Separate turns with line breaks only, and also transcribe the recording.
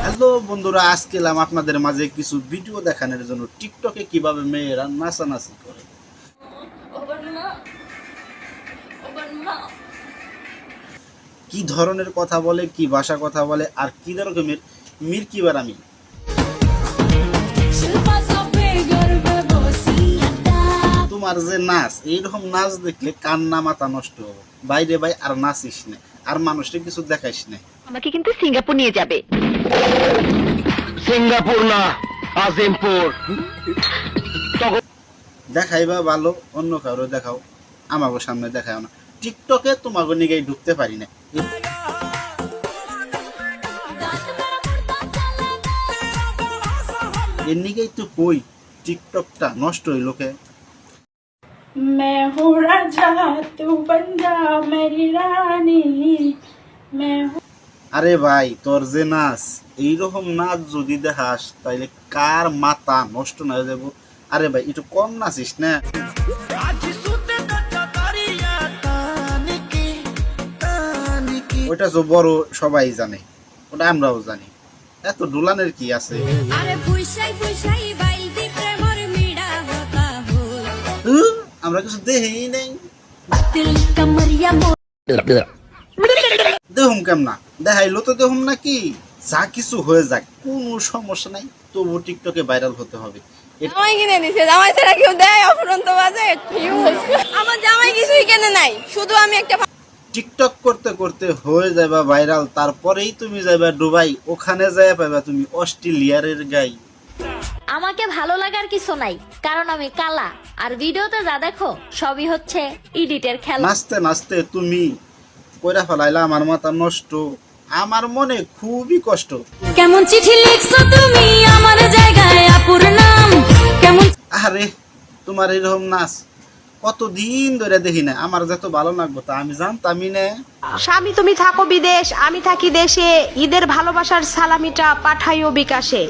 Hello বন্ধুরা, আজকে এলাম আপনাদের মাঝে কিছু ভিডিও দেখানোর জন্য টিকটকে কিভাবে মেয়েরা নাচানাচি করে। কি ধরনের কথা বলে, কি ভাষা কথা বলে, আর কি রকমের মির্কিবার আমি। তোমার যে নাচ, এইরকম নাচ দেখলে কান্না মাথা নষ্ট হবে। বাইরে ভাই আর নাচিস না, আর মানুষকে কিছু দেখাইস না।
আমাকে কিন্তু সিঙ্গাপুর নিয়ে যাবে।
সিঙ্গাপুর না, আজিমপুর।
দেখাইবা ভালো, অন্য কারো দেখাও, আমাকে সামনে দেখাও না। টিকটকে তোমাকে নিয়ে ঢুকতে পারি না। এর নিকেই তো কই টিকটকটা নষ্ট হইল কে।
मैं हूँ राजा तू बन जा मेरी रानी मैं हूँ।
আরে ভাই, তোর যে নাচ, এইরকম নাচ যদি দেখাস তাইলে কার মাথা নষ্ট না হয়ে যাবো। আরে ভাই, একটু কম নাচিস না। ওটা তো বড় সবাই জানে, ওটা আমরাও জানি, এত ডুলানের কি আছে। আমরা কিছু দেখেই নেই। দেখুম কেমনা দেখাইলো তো দেখুম নাকি, যা কিছু হয়ে যাক কোনো সমস্যা নাই, তবু টিকটকে ভাইরাল হতে হবে।
জামাই কিনে দিছে, জামাই ছাড়া কেউ দেয় অফুরন্ত বাজে। আমার জামাই কিছুই কেনে নাই, শুধু আমি একটা
টিকটক করতে করতে হয়ে যাবা ভাইরাল, তারপরেই তুমি যাবা দুবাই, ওখানে যায় পাবা তুমি অস্ট্রেলিয়ার গাই।
আমাকে ভালো লাগার কিছু নাই, কারণ আমি কালা, আর ভিডিওতে যা দেখো সবই হচ্ছে এডিটের খেলা।
নাচতে নাচতে তুমি কইরা ফেলাইলা আমার মাথা নষ্ট, আমার মনে খুবই কষ্ট।
কেমন চিঠি লিখছো তুমি আমার জায়গায় আপুর নাম কেমন।
আরে তোমার এরকম নাচ কতদিন ধরে দেখি না, আমার যত ভালো লাগবো তা আমি জানতামই না।
স্বামী তুমি থাকো বিদেশ, আমি থাকি দেশে, ঈদের ভালোবাসার সালামিটা পাঠাইও বিকাশে।